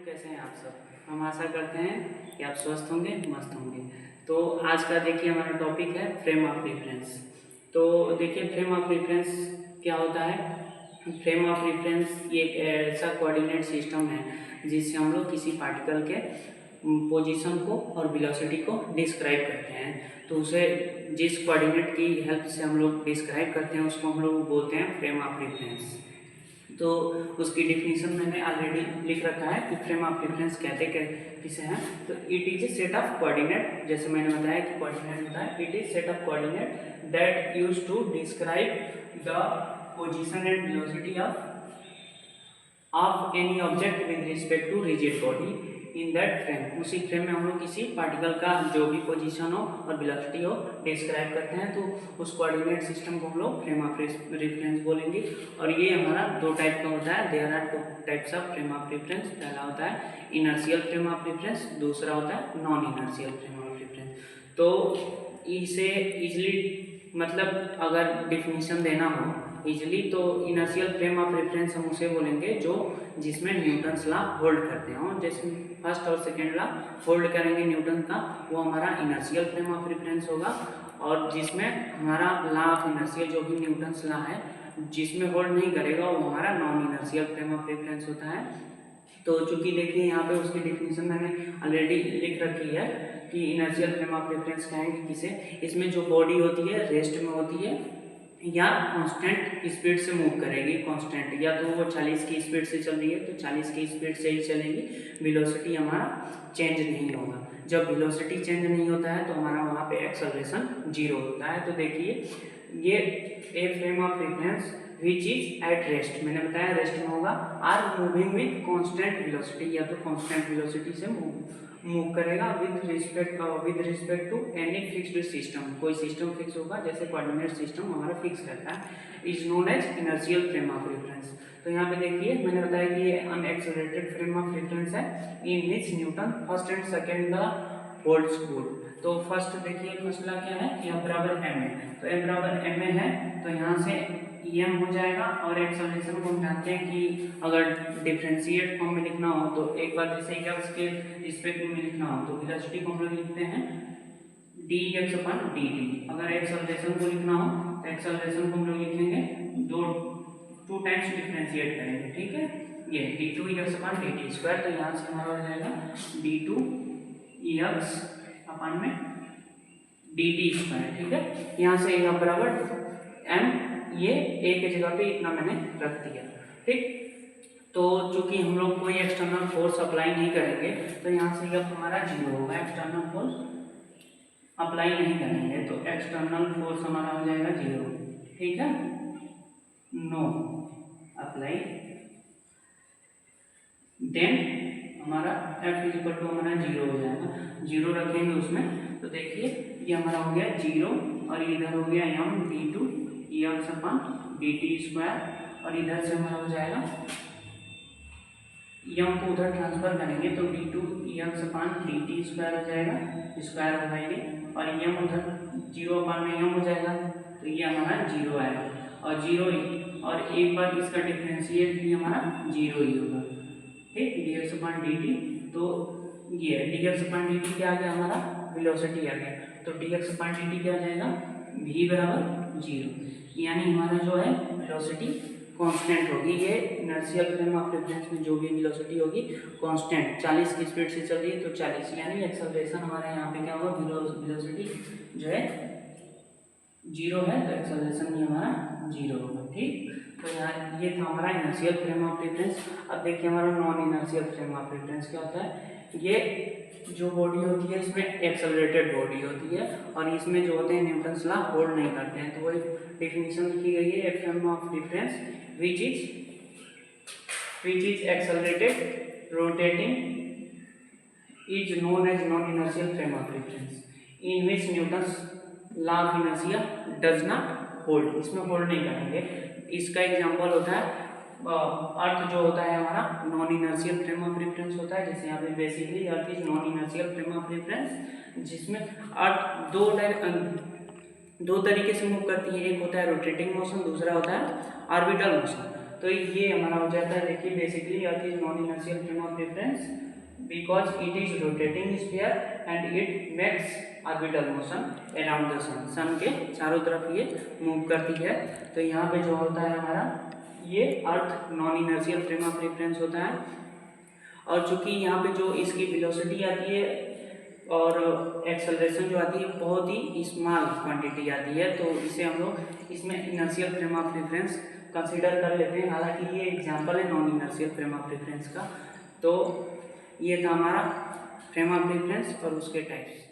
कैसे हैं आप सब। हम आशा करते हैं कि आप स्वस्थ होंगे, मस्त होंगे। तो आज का देखिए हमारा टॉपिक है फ्रेम ऑफ रेफरेंस। तो देखिए फ्रेम ऑफ रेफरेंस क्या होता है। फ्रेम ऑफ रेफरेंस ये एक ऐसा कोऑर्डिनेट सिस्टम है जिससे हम लोग किसी पार्टिकल के पोजीशन को और वेलोसिटी को डिस्क्राइब करते हैं। तो उसे जिस कोऑर्डिनेट की हेल्प से हम लोग डिस्क्राइब करते हैं उसको हम लोग बोलते हैं फ्रेम ऑफ रेफरेंस। तो उसकी डिफिनीशन मैंने ऑलरेडी लिख रखा है कि फ्रेम ऑफ रेफरेंस कहते किसे हैं। तो it is a set of coordinate, जैसे मैंने बताया कि कोऑर्डिनेट होता है, it is set of coordinate that used to describe the position and velocity of any object with respect to rigid body in that frame. उसी frame में हम लोग किसी पार्टिकल का जो भी पोजीशन हो और वेलोसिटी हो डिस्क्राइब करते हैं। तो उस कोऑर्डिनेट सिस्टम को हम लोग फ्रेम ऑफ रेफरेंस बोलेंगे। और ये हमारा दो टाइप का होता है। There are two types of frame of reference. पहला होता है इनर्शियल फ्रेम ऑफ रेफरेंस, दूसरा होता है non inertial frame of reference. तो इसे इजली मतलब अगर डिफिनीशन देना हो इजली तो इनर्शियल फ्रेम ऑफ रेफरेंस हम उसे बोलेंगे जो जिसमें न्यूटन्स लॉ होल्ड करते हो। जैसे फर्स्ट और सेकेंड लॉ होल्ड करेंगे न्यूटन का, वो हमारा इनर्शियल फ्रेम ऑफ रेफरेंस होगा। और जिसमें हमारा लॉ ऑफ इनर्शियल जो भी न्यूटन्स लॉ है जिसमें होल्ड नहीं करेगा वो हमारा non inertial frame of reference होता है। तो चूंकि देखिए यहाँ पे उसकी डिफिनीशन मैंने ऑलरेडी लिख रखी है कि इनर्शियल फ्रेम ऑफ रेफरेंस कहेंगे किसे, इसमें जो बॉडी होती है रेस्ट में होती है या कांस्टेंट स्पीड से मूव करेगी। कांस्टेंट या तो वो 40 की स्पीड से चल रही है तो 40 की स्पीड से ही चलेगी, वेलोसिटी हमारा चेंज नहीं होगा। जब वेलोसिटी चेंज नहीं होता है तो हमारा वहाँ पे एक्सेलरेशन 0 होता है। तो देखिए ये a frame of reference which is at rest, मैंने बताया रेस्ट में होगा, or moving with constant velocity, या तो कांस्टेंट वेलोसिटी से मूव करेगा with respect to any fixed system. कोई सिस्टम फिक्स होगा जैसे कोऑर्डिनेट सिस्टम हमारा फिक्स रहता है, is known as inertial frame of reference. तो यहाँ पे देखिए मैंने बताया कि ये अनएक्सेलरेटेड फ्रेम ऑफ रेफरेंस है in which Newton first and second the holds good. तो फर्स्ट देखिए फर्स्ट ला क्या है, एम बराबर एम है, तो एम बराबर एम है तो यहाँ से एम हो जाएगा। और एक्सेलरेशन को हम जानते हैं कि अगर डिफरेंशिएट फॉर्म में लिखना हो तो एक बार जैसे एक्स के रिस्पेक्ट में लिखना हो तो वेलोसिटी को हम लोग लिखते हैं D x upon d T. अगर एक्सेलरेशन को लिखना हो तो एक्सेलरेशन को हम लोग लिखेंगे टू टाइम्स डिफरेंशिएट करेंगे, ठीक है, ये d two x upon d t square. तो यहाँ से हमारा हो जाएगा डी टू एक्स अपन में डी टी स्क्वायर, ठीक है। यहाँ से यहाँ बराबर एम, ये ए की जगह पे इतना मैंने रख दिया, ठीक। तो चूंकि हम लोग कोई एक्सटर्नल फोर्स अप्लाई नहीं करेंगे तो यहाँ से यह हमारा 0 होगा। एक्सटर्नल फोर्स अप्लाई नहीं करेंगे तो एक्सटर्नल फोर्स हमारा हो जाएगा 0, ठीक है, नो अप्लाई। देन हमारा F इक्वल टू हमारा 0 हो जाएगा, 0 रखेंगे उसमें। तो देखिए ये हमारा हो गया 0 और इधर हो गया M d two x upon d t square. और इधर से हमारा हो जाएगा एम को उधर ट्रांसफर करेंगे तो d two x upon d t square हो जाएगा, स्क्वायर होगा ये, और एम उधर 0 अपन में एम हो जाएगा तो ये हमारा 0 आएगा। और 0 ही, और एक बार इसका डिफरेंशिएट भी हमारा 0 ही होगा, ठीक, D x upon d T. तो ये D x upon d T क्या आ गया हमारा वेलोसिटी आ गया। तो D x upon d T क्या आ जाएगा v बराबर 0, यानी हमारा जो है वेलोसिटी कांस्टेंट होगी। ये इनर्शियल फ्रेम ऑफ रेफरेंस में जो भी वेलोसिटी होगी कांस्टेंट 40 की स्पीड से चल रही है तो 40, यानी एक्सेलरेशन हमारे यहाँ पे क्या होगा, वेलोसिटी जो है 0 है तो एक्सेलरेशन भी हमारा 0 होगा, ठीक। तो यहाँ ये था हमारा इनर्शियल फ्रेम ऑफ रेफरेंस। अब देखिए हमारा non inertial frame of reference क्या होता है। ये जो बॉडी होती है इसमें एक्सेलरेटेड बॉडी होती है और इसमें जो होते हैं न्यूटन्स लॉ होल्ड नहीं करते हैं। तो वही डेफिनेशन लिखी गई है, a frame of reference which is accelerated rotating is known as non-inertial frame of reference in which Newton's law of inertia does not hold, इसमें होल्ड नहीं करेंगे। इसका एग्जांपल होता है अर्थ जो होता है हमारा non inertial frame of reference होता है। जैसे यहाँ पे basically earth is non inertial frame of reference, जिसमें अर्थ दो तरीके से मूव करती है। एक होता है रोटेटिंग मोशन, दूसरा होता है ऑर्बिटल मोशन। तो ये हमारा हो जाता है, देखिए basically earth is non inertial frame of reference because it is rotating sphere and it makes orbital motion around the sun. Sun के चारों तरफ ये मूव करती है। तो यहाँ पे जो होता है हमारा, ये earth non inertial frame of reference होता है। और चूंकि यहाँ पे जो इसकी वेलोसिटी आती है और एक्सेलरेशन जो आती है बहुत ही स्मॉल क्वांटिटी आती है, तो इसे हम लोग इसमें inertial frame of reference consider कर लेते हैं। हालांकि ये एग्जांपल है non inertial frame of reference का। तो ये था हमारा फ्रेम ऑफ रेफरेंस और उसके टाइप्स।